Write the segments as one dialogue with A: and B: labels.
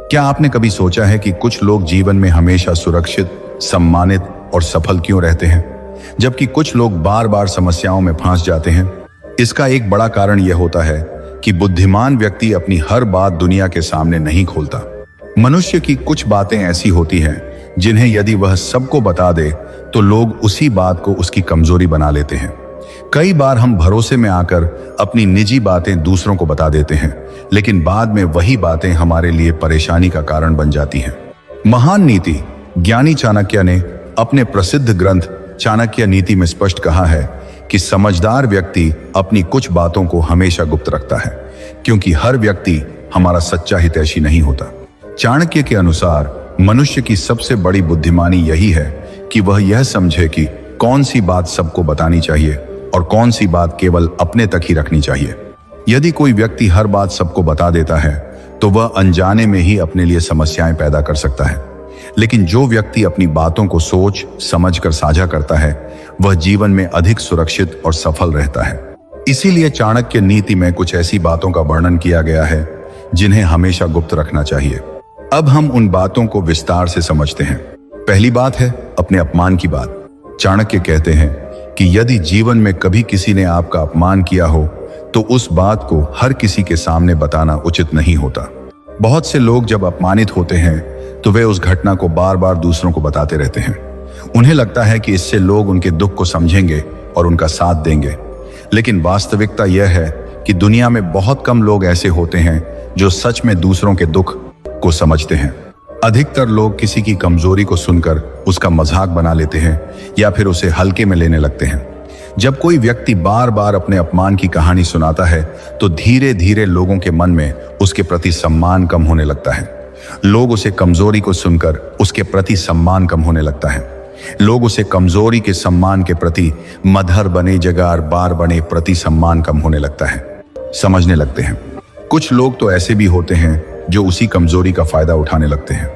A: क्या आपने कभी सोचा है कि कुछ लोग जीवन में हमेशा सुरक्षित, सम्मानित और सफल क्यों रहते हैं, जबकि कुछ लोग बार बार समस्याओं में फंस जाते हैं? इसका एक बड़ा कारण यह होता है कि बुद्धिमान व्यक्ति अपनी हर बात दुनिया के सामने नहीं खोलता। मनुष्य की कुछ बातें ऐसी होती हैं जिन्हें यदि वह सबको बता दे तो लोग उसी बात को उसकी कमजोरी बना लेते हैं। कई बार हम भरोसे में आकर अपनी निजी बातें दूसरों को बता देते हैं, लेकिन बाद में वही बातें हमारे लिए परेशानी का कारण बन जाती हैं। महान नीति ज्ञानी चाणक्य ने अपने प्रसिद्ध ग्रंथ चाणक्य नीति में स्पष्ट कहा है कि समझदार व्यक्ति अपनी कुछ बातों को हमेशा गुप्त रखता है, क्योंकि हर व्यक्ति हमारा सच्चा हितैषी नहीं होता। चाणक्य के अनुसार मनुष्य की सबसे बड़ी बुद्धिमानी यही है कि वह यह समझे कि कौन सी बात सबको बतानी चाहिए और कौन सी बात केवल अपने तक ही रखनी चाहिए। यदि कोई व्यक्ति हर बात सबको बता देता है तो वह अनजाने में ही अपने लिए समस्याएं पैदा कर सकता है, लेकिन जो व्यक्ति अपनी बातों को सोच समझ कर साझा करता है वह जीवन में अधिक सुरक्षित और सफल रहता है। इसीलिए चाणक्य नीति में कुछ ऐसी बातों का वर्णन किया गया है जिन्हें हमेशा गुप्त रखना चाहिए। अब हम उन बातों को विस्तार से समझते हैं। पहली बात है अपने अपमान की बात। चाणक्य कहते हैं कि यदि जीवन में कभी किसी ने आपका अपमान किया हो तो उस बात को हर किसी के सामने बताना उचित नहीं होता। बहुत से लोग जब अपमानित होते हैं तो वे उस घटना को बार बार दूसरों को बताते रहते हैं। उन्हें लगता है कि इससे लोग उनके दुख को समझेंगे और उनका साथ देंगे, लेकिन वास्तविकता यह है कि दुनिया में बहुत कम लोग ऐसे होते हैं जो सच में दूसरों के दुख को समझते हैं। अधिकतर लोग किसी की कमजोरी को सुनकर उसका मजाक बना लेते हैं या फिर उसे हल्के में लेने लगते हैं। जब कोई व्यक्ति बार बार अपने अपमान की कहानी सुनाता है तो धीरे धीरे लोगों के मन में उसके प्रति सम्मान कम होने लगता है। लोग उसे कमजोरी को सुनकर उसके प्रति सम्मान कम होने लगता है। लोग उसे कमजोरी के सम्मान के प्रति मधर बने जगार बार बने प्रति सम्मान कम होने लगता है, समझने लगते हैं। कुछ लोग तो ऐसे भी होते हैं जो उसी कमजोरी का फायदा उठाने लगते हैं।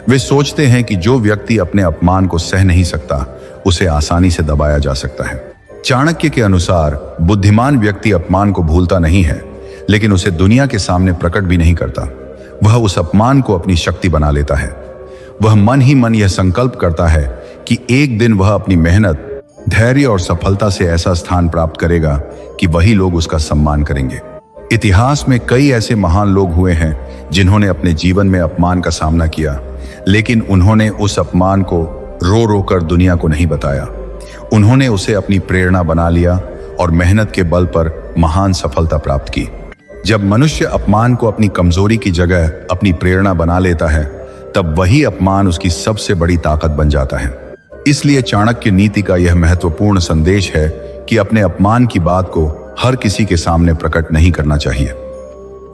A: वे सोचते हैं कि जो व्यक्ति अपने अपमान को सह नहीं सकता उसे आसानी से दबाया जा सकता है। चाणक्य के अनुसार बुद्धिमान व्यक्ति अपमान को भूलता नहीं है, लेकिन उसे दुनिया के सामने प्रकट भी नहीं करता। वह उस अपमान को अपनी शक्ति बना लेता है। वह मन ही मन यह संकल्प करता है कि एक दिन वह अपनी मेहनत, धैर्य और सफलता से ऐसा स्थान प्राप्त करेगा कि वही लोग उसका सम्मान करेंगे। इतिहास में कई ऐसे महान लोग हुए हैं जिन्होंने अपने जीवन में अपमान का सामना किया, लेकिन उन्होंने उस अपमान को रो रो कर दुनिया को नहीं बताया। उन्होंने उसे अपनी प्रेरणा बना लिया और मेहनत के बल पर महान सफलता प्राप्त की। जब मनुष्य अपमान को अपनी कमजोरी की जगह अपनी प्रेरणा बना लेता है तब वही अपमान उसकी सबसे बड़ी ताकत बन जाता है। इसलिए चाणक्य नीति का यह महत्वपूर्ण संदेश है कि अपने अपमान की बात को हर किसी के सामने प्रकट नहीं करना चाहिए।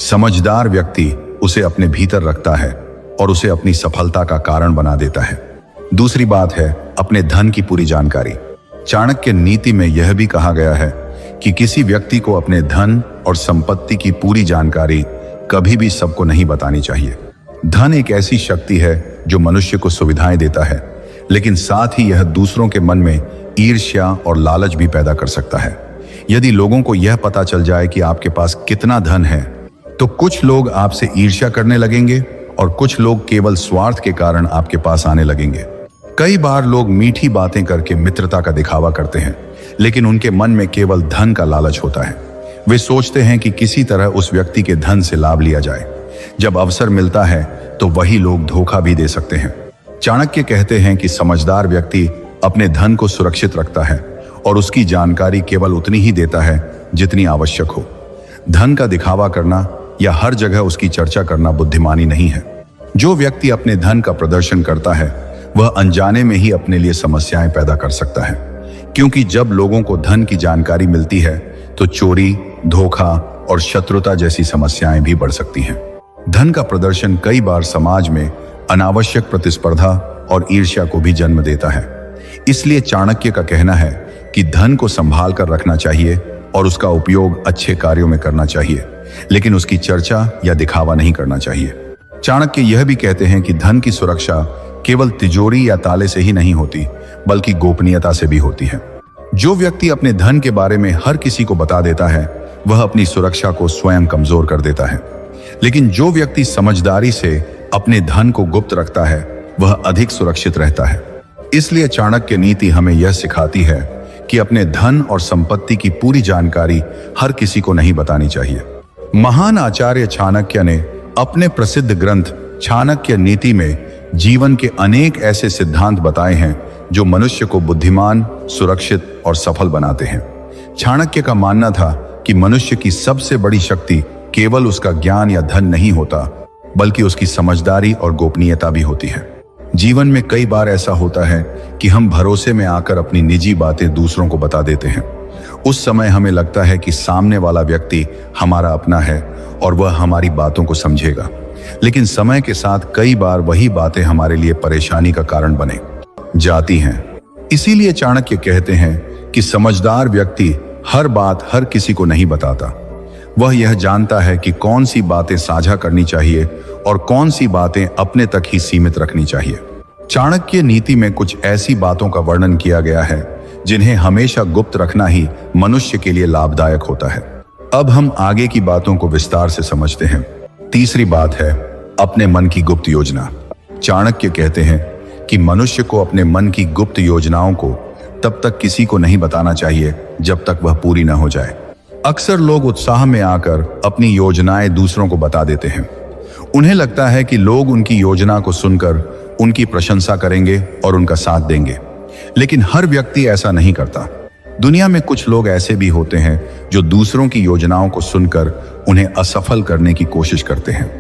A: समझदार व्यक्ति उसे अपने भीतर रखता है और उसे अपनी सफलता का कारण बना देता है। दूसरी बात है अपने धन की पूरी जानकारी। चाणक्य नीति में यह भी कहा गया है कि किसी व्यक्ति को अपने धन और संपत्ति की पूरी जानकारी कभी भी सबको नहीं बतानी चाहिए। धन एक ऐसी शक्ति है जो मनुष्य को सुविधाएं देता है, लेकिन साथ ही यह दूसरों के मन में ईर्ष्या और लालच भी पैदा कर सकता है। यदि लोगों को यह पता चल जाए कि आपके पास कितना धन है तो कुछ लोग आपसे ईर्ष्या करने लगेंगे और कुछ लोग केवल स्वार्थ के कारण आपके पास आने लगेंगे। कई बार लोग मीठी बातें करके मित्रता का दिखावा करते हैं, लेकिन उनके मन में केवल धन का लालच होता है। वे सोचते हैं कि किसी तरह उस व्यक्ति के धन से लाभ लिया जाए। जब अवसर मिलता है तो वही लोग धोखा भी दे सकते हैं। चाणक्य कहते हैं कि समझदार व्यक्ति अपने धन को सुरक्षित रखता है और उसकी जानकारी केवल उतनी ही देता है जितनी आवश्यक हो। धन का दिखावा करना या हर जगह उसकी चर्चा करना बुद्धिमानी नहीं है। जो व्यक्ति अपने धन का प्रदर्शन करता है वह अनजाने में ही अपने लिए समस्याएं पैदा कर सकता है, क्योंकि जब लोगों को धन की जानकारी मिलती है तो चोरी, धोखा और शत्रुता जैसी समस्याएं भी बढ़ सकती हैं। धन का प्रदर्शन कई बार समाज में अनावश्यक प्रतिस्पर्धा और ईर्ष्या को भी जन्म देता है। इसलिए चाणक्य का कहना है कि धन को संभाल कर रखना चाहिए और उसका उपयोग अच्छे कार्यों में करना चाहिए, लेकिन उसकी चर्चा या दिखावा नहीं करना चाहिए। चाणक्य यह भी कहते हैं कि धन की सुरक्षा केवल तिजोरी या ताले से ही नहीं होती, बल्कि गोपनीयता से भी होती है। जो व्यक्ति अपने धन के बारे में हर किसी को बता देता है वह अपनी सुरक्षा को स्वयं कमजोर कर देता है, लेकिन जो व्यक्ति समझदारी से अपने धन को गुप्त रखता है वह अधिक सुरक्षित रहता है। इसलिए चाणक्य नीति हमें यह सिखाती है कि अपने धन और संपत्ति की पूरी जानकारी हर किसी को नहीं बतानी चाहिए। महान आचार्य चाणक्य ने अपने प्रसिद्ध ग्रंथ चाणक्य नीति में जीवन के अनेक ऐसे सिद्धांत बताए हैं जो मनुष्य को बुद्धिमान, सुरक्षित और सफल बनाते हैं। चाणक्य का मानना था कि मनुष्य की सबसे बड़ी शक्ति केवल उसका ज्ञान या धन नहीं होता, बल्कि उसकी समझदारी और गोपनीयता भी होती है। जीवन में कई बार ऐसा होता है कि हम भरोसे में आकर अपनी निजी बातें दूसरों को बता देते हैं। उस समय हमें लगता है कि सामने वाला व्यक्ति हमारा अपना है और वह हमारी बातों को समझेगा, लेकिन समय के साथ कई बार वही बातें हमारे लिए परेशानी का कारण बने जाती हैं। इसीलिए चाणक्य कहते हैं कि समझदार व्यक्ति हर बात हर किसी को नहीं बताता। वह यह जानता है कि कौन सी बातें साझा करनी चाहिए और कौन सी बातें अपने तक ही सीमित रखनी चाहिए। चाणक्य नीति में कुछ ऐसी बातों का वर्णन किया गया है जिन्हें हमेशा गुप्त रखना ही मनुष्य के लिए लाभदायक होता है। अब हम आगे की बातों को विस्तार से समझते हैं। तीसरी बात है अपने मन की गुप्त योजना। चाणक्य कहते हैं कि मनुष्य को अपने मन की गुप्त योजनाओं को तब तक किसी को नहीं बताना चाहिए जब तक वह पूरी न हो जाए। अक्सर लोग उत्साह में आकर अपनी योजनाएं दूसरों को बता देते हैं। उन्हें लगता है कि लोग उनकी योजना को सुनकर उनकी प्रशंसा करेंगे और उनका साथ देंगे, लेकिन हर व्यक्ति ऐसा नहीं करता। दुनिया में कुछ लोग ऐसे भी होते हैं जो दूसरों की योजनाओं को सुनकर उन्हें असफल करने की कोशिश करते हैं।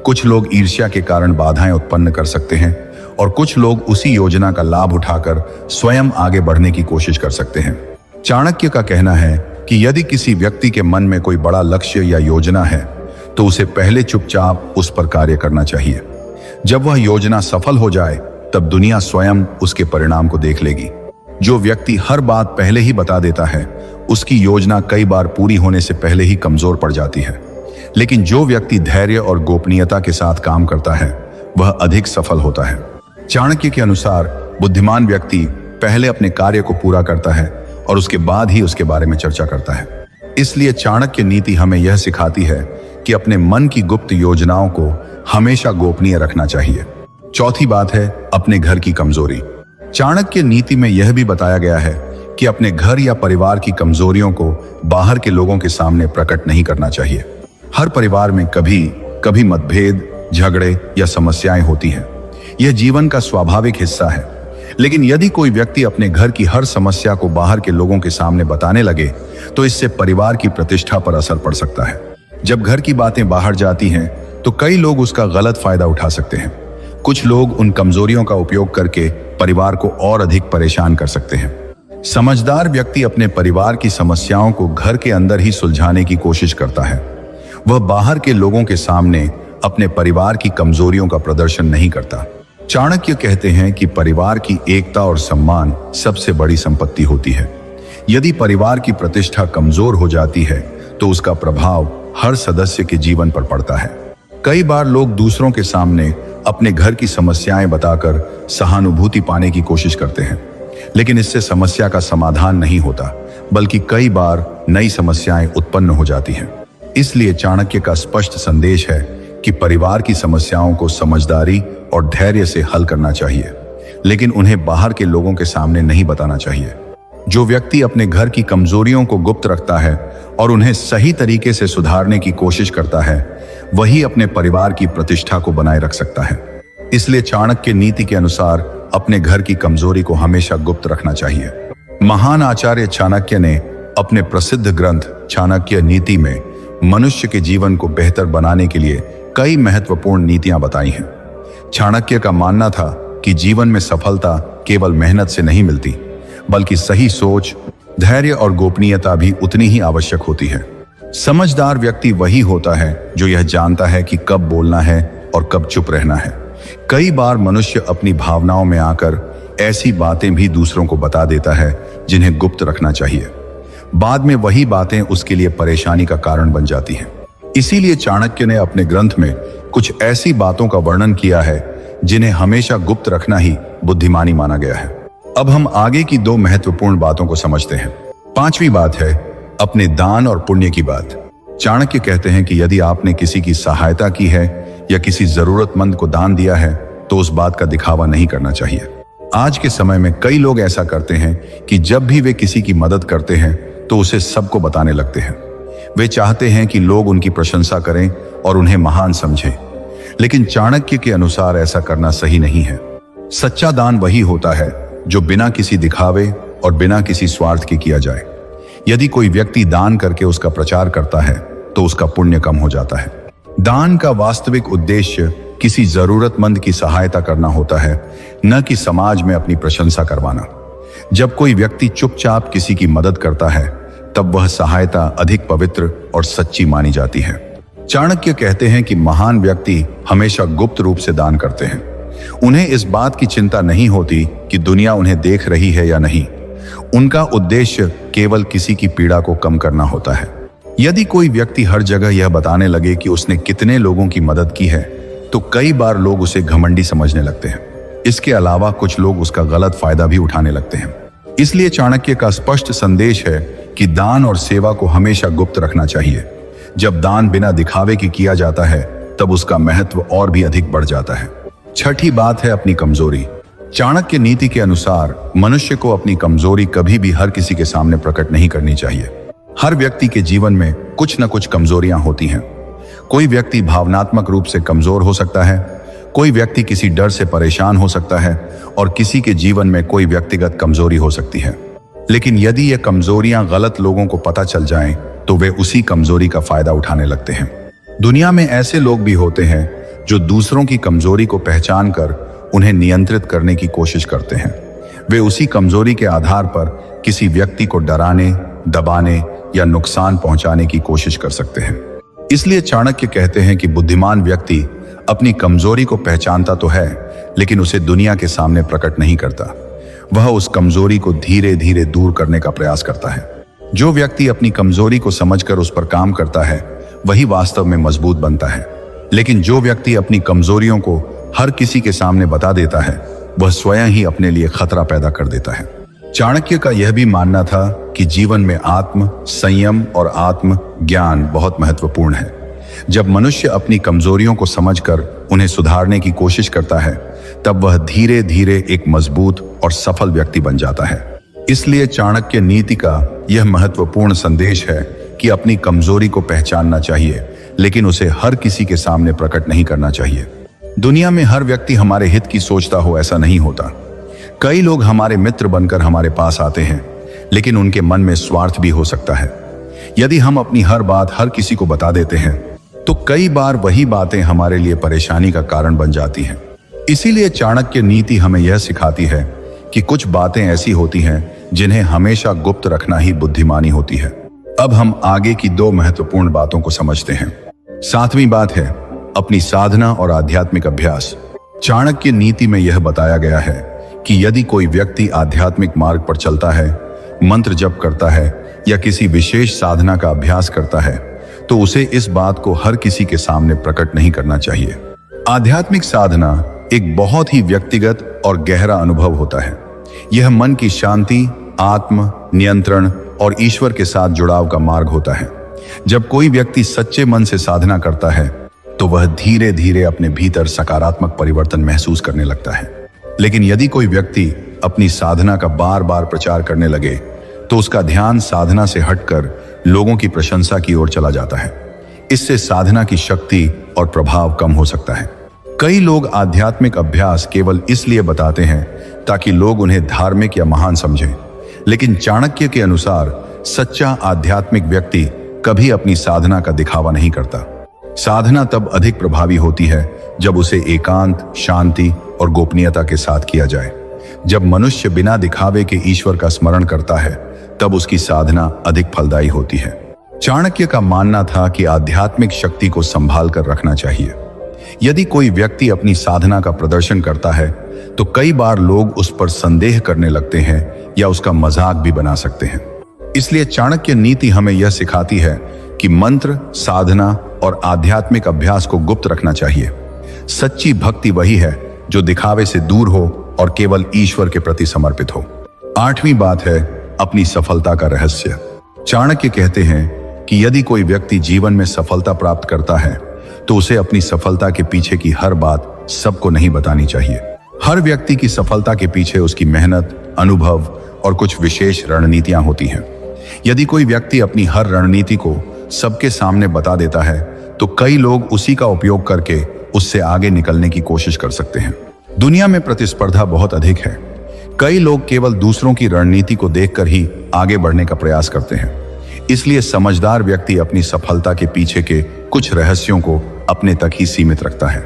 A: कुछ लोग ईर्ष्या के कारण बाधाएं उत्पन्न कर सकते हैं और कुछ लोग उसी योजना का लाभ उठाकर स्वयं आगे बढ़ने की कोशिश कर सकते हैं। चाणक्य का कहना है कि यदि किसी व्यक्ति के मन में कोई बड़ा लक्ष्य या योजना है तो उसे पहले चुपचाप उस पर कार्य करना चाहिए। जब वह योजना सफल हो जाए तब दुनिया स्वयं उसके परिणाम को देख लेगी। जो व्यक्ति हर बात पहले ही बता देता है उसकी योजना कई बार पूरी होने से पहले ही कमजोर पड़ जाती है, लेकिन जो व्यक्ति धैर्य और गोपनीयता के साथ काम करता है वह अधिक सफल होता है। चाणक्य के अनुसार बुद्धिमान व्यक्ति पहले अपने कार्य को पूरा करता है और उसके बाद ही उसके बारे में चर्चा करता है। इसलिए चाणक्य नीति हमें यह सिखाती है कि अपने मन की गुप्त योजनाओं को हमेशा गोपनीय रखना चाहिए। चौथी बात है अपने घर की कमजोरी। चाणक्य नीति में यह भी बताया गया है कि अपने घर या परिवार की कमजोरियों को बाहर के लोगों के सामने प्रकट नहीं करना चाहिए। हर परिवार में कभी कभी मतभेद, झगड़े या समस्याएं होती हैं। यह जीवन का स्वाभाविक हिस्सा है, लेकिन यदि कोई व्यक्ति अपने घर की हर समस्या को बाहर के लोगों के सामने बताने लगे तो इससे परिवार की प्रतिष्ठा पर असर पड़ सकता है। जब घर की बातें बाहर जाती हैं तो कई लोग उसका गलत फायदा उठा सकते हैं। कुछ लोग उन कमजोरियों का उपयोग करके परिवार को और अधिक परेशान कर सकते हैं। समझदार व्यक्ति अपने परिवार की समस्याओं को घर के अंदर ही सुलझाने की कोशिश करता है। वह बाहर के लोगों के सामने अपने परिवार की कमजोरियों का प्रदर्शन नहीं करता। चाणक्य कहते हैं कि परिवार की एकता और सम्मान सबसे बड़ी संपत्ति होती है। यदि परिवार की प्रतिष्ठा कमजोर हो जाती है तो उसका प्रभाव हर सदस्य के जीवन पर पड़ता है। कई बार लोग दूसरों के सामने अपने घर की समस्याएं बताकर सहानुभूति पाने की कोशिश करते हैं, लेकिन इससे समस्या का समाधान नहीं होता, बल्कि कई बार नई समस्याएं उत्पन्न हो जाती हैं। इसलिए चाणक्य का स्पष्ट संदेश है कि परिवार की समस्याओं को समझदारी और धैर्य से हल करना चाहिए, लेकिन उन्हें बाहर के लोगों के सामने नहीं बताना चाहिए। जो व्यक्ति अपने घर की कमजोरियों को गुप्त रखता है और उन्हें सही तरीके से सुधारने की कोशिश करता है, वही अपने परिवार की प्रतिष्ठा को बनाए रख सकता है। इसलिए चाणक्य नीति के अनुसार अपने घर की कमजोरी को हमेशा गुप्त रखना चाहिए। महान आचार्य चाणक्य ने अपने प्रसिद्ध ग्रंथ चाणक्य नीति में मनुष्य के जीवन को बेहतर बनाने के लिए कई महत्वपूर्ण नीतियां बताई हैं। चाणक्य का मानना था कि जीवन में सफलता केवल मेहनत से नहीं मिलती, बल्कि सही सोच, धैर्य और गोपनीयता भी उतनी ही आवश्यक होती है। समझदार व्यक्ति वही होता है जो यह जानता है कि कब बोलना है और कब चुप रहना है। कई बार मनुष्य अपनी भावनाओं में आकर ऐसी बातें भी दूसरों को बता देता है जिन्हें गुप्त रखना चाहिए। बाद में वही बातें उसके लिए परेशानी का कारण बन जाती हैं। इसीलिए चाणक्य ने अपने ग्रंथ में कुछ ऐसी बातों का वर्णन किया है जिन्हें हमेशा गुप्त रखना ही बुद्धिमानी माना गया है। अब हम आगे की दो महत्वपूर्ण बातों को समझते हैं। पांचवी बात है अपने दान और पुण्य की बात। चाणक्य कहते हैं कि यदि आपने किसी की सहायता की है या किसी जरूरतमंद को दान दिया है तो उस बात का दिखावा नहीं करना चाहिए। आज के समय में कई लोग ऐसा करते हैं कि जब भी वे किसी की मदद करते हैं तो उसे सबको बताने लगते हैं। वे चाहते हैं कि लोग उनकी प्रशंसा करें और उन्हें महान समझें, लेकिन चाणक्य के अनुसार ऐसा करना सही नहीं है। सच्चा दान वही होता है जो बिना किसी दिखावे और बिना किसी स्वार्थ के किया जाए। यदि कोई व्यक्ति दान करके उसका प्रचार करता है तो उसका पुण्य कम हो जाता है। दान का वास्तविक उद्देश्य किसी जरूरतमंद की सहायता करना होता है, न कि समाज में अपनी प्रशंसा करवाना। जब कोई व्यक्ति चुपचाप किसी की मदद करता है तब वह सहायता अधिक पवित्र और सच्ची मानी जाती है। चाणक्य कहते हैं कि महान व्यक्ति हमेशा गुप्त रूप से दान करते हैं। उन्हें इस बात की चिंता नहीं होती कि दुनिया उन्हें देख रही है या नहीं। उनका उद्देश्य केवल किसी की पीड़ा को कम करना होता है। यदि कोई व्यक्ति हर जगह यह बताने लगे कि उसने कितने लोगों की मदद की है तो कई बार लोग उसे घमंडी समझने लगते हैं। इसके अलावा कुछ लोग उसका गलत फायदा भी उठाने लगते हैं। इसलिए चाणक्य का स्पष्ट संदेश है कि दान और सेवा को हमेशा गुप्त रखना चाहिए। जब दान बिना दिखावे के किया जाता है तब उसका महत्व और भी अधिक बढ़ जाता है। छठी बात है अपनी कमजोरी। चाणक्य नीति के अनुसार मनुष्य को अपनी कमजोरी कभी भी हर किसी के सामने प्रकट नहीं करनी चाहिए। हर व्यक्ति के जीवन में कुछ न कुछ कमजोरियां होती हैं। कोई व्यक्ति भावनात्मक रूप से कमजोर हो सकता है, कोई व्यक्ति किसी डर से परेशान हो सकता है और किसी के जीवन में कोई व्यक्तिगत कमजोरी हो सकती है। लेकिन यदि ये कमजोरियां गलत लोगों को पता चल जाएं, तो वे उसी कमजोरी का फायदा उठाने लगते हैं। दुनिया में ऐसे लोग भी होते हैं जो दूसरों की कमजोरी को पहचान कर उन्हें नियंत्रित करने की कोशिश करते हैं। वे उसी कमजोरी के आधार पर किसी व्यक्ति को डराने, दबाने या नुकसान पहुंचाने की कोशिश कर सकते हैं। इसलिए चाणक्य कहते हैं कि बुद्धिमान व्यक्ति अपनी कमजोरी को पहचानता तो है, लेकिन उसे दुनिया के सामने प्रकट नहीं करता। वह उस कमजोरी को धीरे धीरे दूर करने का प्रयास करता है। जो व्यक्ति अपनी कमजोरी को समझकर उस पर काम करता है वही वास्तव में मजबूत बनता है। लेकिन जो व्यक्ति अपनी कमजोरियों को हर किसी के सामने बता देता है वह स्वयं ही अपने लिए खतरा पैदा कर देता है। चाणक्य का यह भी मानना था कि जीवन में आत्म संयम और आत्म ज्ञान बहुत महत्वपूर्ण है। जब मनुष्य अपनी कमजोरियों को समझकर उन्हें सुधारने की कोशिश करता है तब वह धीरे धीरे एक मजबूत और सफल व्यक्ति बन जाता है। इसलिए चाणक्य नीति का यह महत्वपूर्ण संदेश है कि अपनी कमजोरी को पहचानना चाहिए, लेकिन उसे हर किसी के सामने प्रकट नहीं करना चाहिए। दुनिया में हर व्यक्ति हमारे हित की सोचता हो ऐसा नहीं होता। कई लोग हमारे मित्र बनकर हमारे पास आते हैं, लेकिन उनके मन में स्वार्थ भी हो सकता है। यदि हम अपनी हर बात हर किसी को बता देते हैं तो कई बार वही बातें हमारे लिए परेशानी का कारण बन जाती हैं। इसीलिए चाणक्य नीति हमें यह सिखाती है कि कुछ बातें ऐसी होती हैं जिन्हें हमेशा गुप्त रखना ही बुद्धिमानी होती है। अब हम आगे की दो महत्वपूर्ण बातों को समझते हैं। सातवीं बात है अपनी साधना और आध्यात्मिक अभ्यास। चाणक्य नीति में यह बताया गया है कि यदि कोई व्यक्ति आध्यात्मिक मार्ग पर चलता है, मंत्र जप करता है या किसी विशेष साधना का अभ्यास करता है तो उसे इस बात को हर किसी के सामने प्रकट नहीं करना चाहिए। आध्यात्मिक साधना एक बहुत ही व्यक्तिगत और गहरा अनुभव होता है। यह मन की शांति, आत्म नियंत्रण और ईश्वर के साथ जुड़ाव का मार्ग होता है। जब कोई व्यक्ति सच्चे मन से साधना करता है तो वह धीरे धीरे अपने भीतर सकारात्मक परिवर्तन महसूस करने लगता है। लेकिन यदि कोई व्यक्ति अपनी साधना का बार बार प्रचार करने लगे तो उसका ध्यान साधना से हटकर लोगों की प्रशंसा की ओर चला जाता है। इससे साधना की शक्ति और प्रभाव कम हो सकता है। कई लोग आध्यात्मिक अभ्यास केवल इसलिए बताते हैं ताकि लोग उन्हें धार्मिक या महान समझें, लेकिन चाणक्य के अनुसार सच्चा आध्यात्मिक व्यक्ति कभी अपनी साधना का दिखावा नहीं करता। साधना तब अधिक प्रभावी होती है जब उसे एकांत, शांति और गोपनीयता के साथ किया जाए। जब मनुष्य बिना दिखावे के ईश्वर का स्मरण करता है तब उसकी साधना अधिक फलदायी होती है। चाणक्य का मानना था कि आध्यात्मिक शक्ति को संभाल कर रखना चाहिए। यदि कोई व्यक्ति अपनी साधना का प्रदर्शन करता है तो कई बार लोग उस पर संदेह करने लगते हैं या उसका मजाक भी बना सकते हैं। इसलिए चाणक्य नीति हमें यह सिखाती है कि मंत्र, साधना और आध्यात्मिक अभ्यास को गुप्त रखना चाहिए। सच्ची भक्ति वही है जो दिखावे से दूर हो और केवल ईश्वर के प्रति समर्पित हो। आठवीं बात है अपनी सफलता का रहस्य। चाणक्य कहते हैं कि यदि कोई व्यक्ति जीवन में सफलता प्राप्त करता है तो उसे अपनी सफलता के पीछे की हर बात सबको नहीं बतानी चाहिए। हर व्यक्ति की सफलता के पीछे उसकी मेहनत, अनुभव और कुछ विशेष रणनीतियां होती हैं। यदि कोई व्यक्ति अपनी हर रणनीति को सबके सामने बता देता है तो कई लोग उसी का उपयोग करके उससे आगे निकलने की कोशिश कर सकते हैं। दुनिया में प्रतिस्पर्धा बहुत अधिक है। कई लोग केवल दूसरों की रणनीति को देखकर ही आगे बढ़ने का प्रयास करते हैं। इसलिए समझदार व्यक्ति अपनी सफलता के पीछे के कुछ रहस्यों को अपने तक ही सीमित रखता है।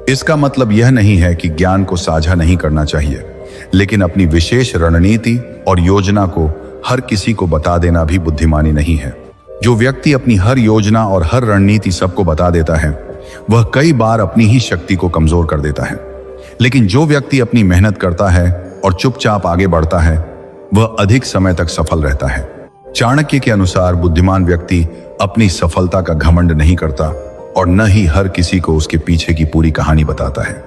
A: इसका मतलब यह नहीं है कि ज्ञान को साझा नहीं करना चाहिए, लेकिन अपनी विशेष रणनीति और योजना को हर किसी को बता देना भी बुद्धिमानी नहीं है। जो व्यक्ति अपनी हर योजना और हर रणनीति सबको बता देता है वह कई बार अपनी ही शक्ति को कमजोर कर देता है। लेकिन जो व्यक्ति अपनी मेहनत करता है और चुपचाप आगे बढ़ता है वह अधिक समय तक सफल रहता है। चाणक्य के अनुसार बुद्धिमान व्यक्ति अपनी सफलता का घमंड नहीं करता और न ही हर किसी को उसके पीछे की पूरी कहानी बताता है।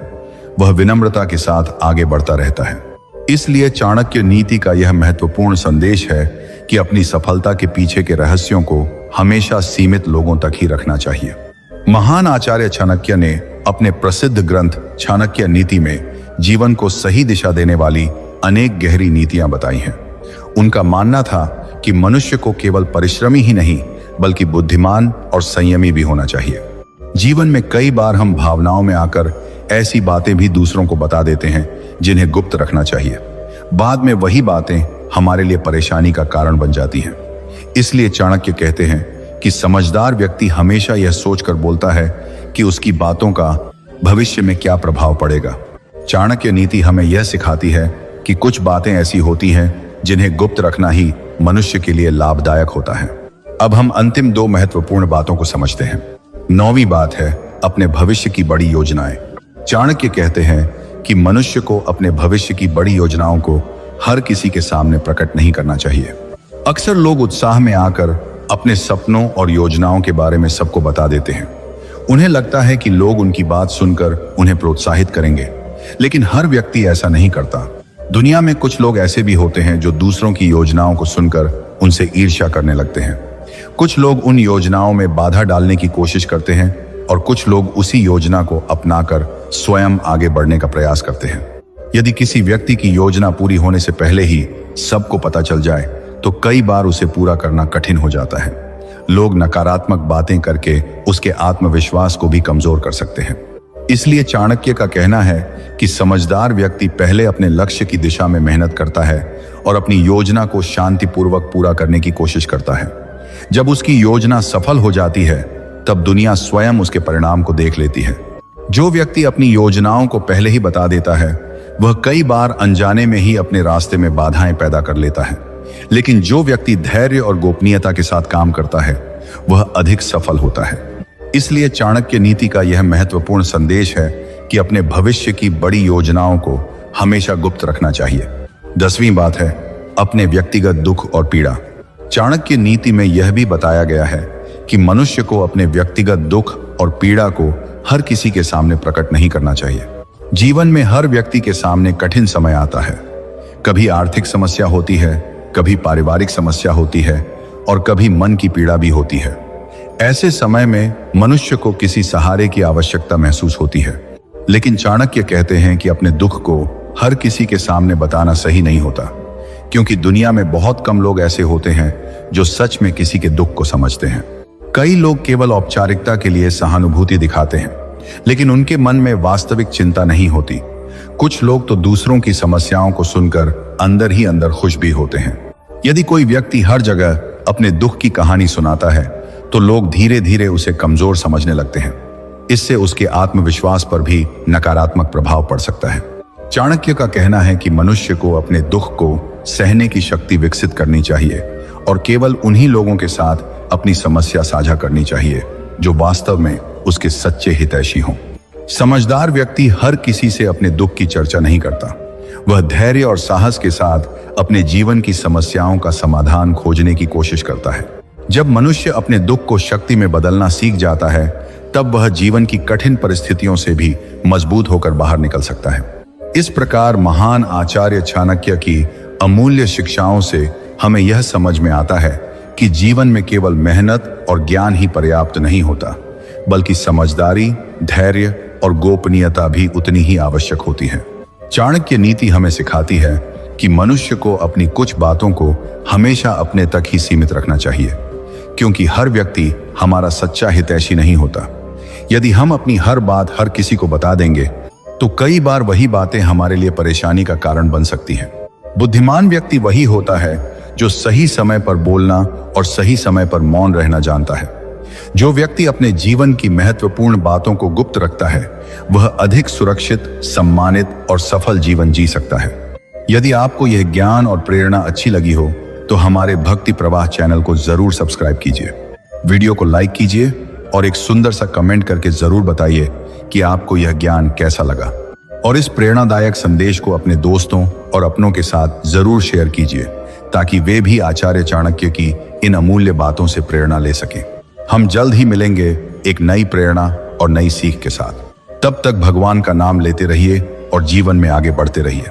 A: वह विनम्रता के साथ आगे बढ़ता रहता है। इसलिए चाणक्य नीति का यह महत्वपूर्ण संदेश है कि अपनी सफलता के पीछे के रहस्यों को हमेशा सीमित लोगों तक ही रखना चाहिए। महान आचार्य चाणक्य ने अपने प्रसिद्ध ग्रंथ चाणक्य नीति में जीवन को सही दिशा देने वाली अनेक गहरी नीतियां बताई हैं। उनका मानना था कि मनुष्य को केवल परिश्रमी ही नहीं बल्कि बुद्धिमान और संयमी भी होना चाहिए। जीवन में कई बार हम भावनाओं में आकर ऐसी बातें भी दूसरों को बता देते हैं जिन्हें गुप्त रखना चाहिए। बाद में वही बातें हमारे लिए परेशानी का कारण बन जाती हैं। इसलिए चाणक्य कहते हैं कि समझदार व्यक्ति हमेशा यह सोचकर बोलता है कि उसकी बातों का भविष्य में क्या प्रभाव पड़ेगा। चाणक्य नीति हमें यह सिखाती है कि कुछ बातें ऐसी होती हैं जिन्हें गुप्त रखना ही मनुष्य के लिए लाभदायक होता है। अब हम अंतिम दो महत्वपूर्ण बातों को समझते हैं। 9वीं बात है अपने भविष्य की बड़ी योजनाएं। चाणक्य कहते हैं कि मनुष्य को अपने भविष्य की बड़ी योजनाओं को हर किसी के सामने प्रकट नहीं करना चाहिए। अक्सर लोग उत्साह में आकर अपने सपनों और योजनाओं के बारे में सबको बता देते हैं। उन्हें लगता है कि लोग उनकी बात सुनकर उन्हें प्रोत्साहित करेंगे, लेकिन हर व्यक्ति ऐसा नहीं करता। दुनिया में कुछ लोग ऐसे भी होते हैं जो दूसरों की योजनाओं को सुनकर उनसे ईर्ष्या करने लगते हैं। कुछ लोग उन योजनाओं में बाधा डालने की कोशिश करते हैं और कुछ लोग उसी योजना को अपनाकर स्वयं आगे बढ़ने का प्रयास करते हैं। यदि किसी व्यक्ति की योजना पूरी होने से पहले ही सबको पता चल जाए तो कई बार उसे पूरा करना कठिन हो जाता है। लोग नकारात्मक बातें करके उसके आत्मविश्वास को भी कमजोर कर सकते हैं। इसलिए चाणक्य का कहना है कि समझदार व्यक्ति पहले अपने लक्ष्य की दिशा में मेहनत करता है और अपनी योजना को शांतिपूर्वक पूरा करने की कोशिश करता है। जब उसकी योजना सफल हो जाती है तब दुनिया स्वयं उसके परिणाम को देख लेती है। जो व्यक्ति अपनी योजनाओं को पहले ही बता देता है वह कई बार अनजाने में ही अपने रास्ते में बाधाएं पैदा कर लेता है, लेकिन जो व्यक्ति धैर्य और गोपनीयता के साथ काम करता है वह अधिक सफल होता है। इसलिए चाणक्य नीति का यह महत्वपूर्ण संदेश है कि अपने भविष्य की बड़ी योजनाओं को हमेशा गुप्त रखना चाहिए। 10वीं बात है अपने व्यक्तिगत दुख और पीड़ा। चाणक्य नीति में यह भी बताया गया है कि मनुष्य को अपने व्यक्तिगत दुख और पीड़ा को हर किसी के सामने प्रकट नहीं करना चाहिए। जीवन में हर व्यक्ति के सामने कठिन समय आता है। कभी आर्थिक समस्या होती है, कभी पारिवारिक समस्या होती है और कभी मन की पीड़ा भी होती है। ऐसे समय में मनुष्य को किसी सहारे की आवश्यकता महसूस होती है, लेकिन चाणक्य कहते हैं कि अपने दुख को हर किसी के सामने बताना सही नहीं होता, क्योंकि दुनिया में बहुत कम लोग ऐसे होते हैं जो सच में किसी के दुख को समझते हैं। कई लोग केवल औपचारिकता के लिए सहानुभूति दिखाते हैं, लेकिन उनके मन में वास्तविक चिंता नहीं होती। कुछ लोग तो दूसरों की समस्याओं को सुनकर अंदर ही अंदर खुश भी होते हैं। यदि कोई व्यक्ति हर जगह अपने दुख की कहानी सुनाता है तो लोग धीरे धीरे उसे कमजोर समझने लगते हैं। इससे उसके आत्मविश्वास पर भी नकारात्मक प्रभाव पड़ सकता है। चाणक्य का कहना है कि मनुष्य को अपने दुख को सहने की शक्ति विकसित करनी चाहिए और केवल उन्हीं लोगों के साथ अपनी समस्या साझा करनी चाहिए जो वास्तव में उसके सच्चे हितैषी हों। समझदार व्यक्ति हर किसी से अपने दुख की चर्चा नहीं करता। वह धैर्य और साहस के साथ अपने जीवन की समस्याओं का समाधान खोजने की कोशिश करता है। जब मनुष्य अपने दुख को शक्ति में बदलना सीख जाता है तब वह जीवन की कठिन परिस्थितियों से भी मजबूत होकर बाहर निकल सकता है। इस प्रकार महान आचार्य चाणक्य की अमूल्य शिक्षाओं से हमें यह समझ में आता है कि जीवन में केवल मेहनत और ज्ञान ही पर्याप्त नहीं होता, बल्कि समझदारी, धैर्य और गोपनीयता भी उतनी ही आवश्यक होती है। चाणक्य नीति हमें सिखाती है कि मनुष्य को अपनी कुछ बातों को हमेशा अपने तक ही सीमित रखना चाहिए, क्योंकि हर व्यक्ति हमारा सच्चा हितैषी नहीं होता। यदि हम अपनी हर बात हर किसी को बता देंगे तो कई बार वही बातें हमारे लिए परेशानी का कारण बन सकती हैं। बुद्धिमान व्यक्ति वही होता है जो सही समय पर बोलना और सही समय पर मौन रहना जानता है। जो व्यक्ति अपने जीवन की महत्वपूर्ण बातों को गुप्त रखता है वह अधिक सुरक्षित, सम्मानित और सफल जीवन जी सकता है। यदि आपको यह ज्ञान और प्रेरणा अच्छी लगी हो तो हमारे भक्ति प्रवाह चैनल को जरूर सब्सक्राइब कीजिए, वीडियो को लाइक कीजिए और एक सुंदर सा कमेंट करके जरूर बताइए कि आपको यह ज्ञान कैसा लगा। और इस प्रेरणादायक संदेश को अपने दोस्तों और अपनों के साथ जरूर शेयर कीजिए ताकि वे भी आचार्य चाणक्य की इन अमूल्य बातों से प्रेरणा ले सकें। हम जल्द ही मिलेंगे एक नई प्रेरणा और नई सीख के साथ। तब तक भगवान का नाम लेते रहिए और जीवन में आगे बढ़ते रहिए।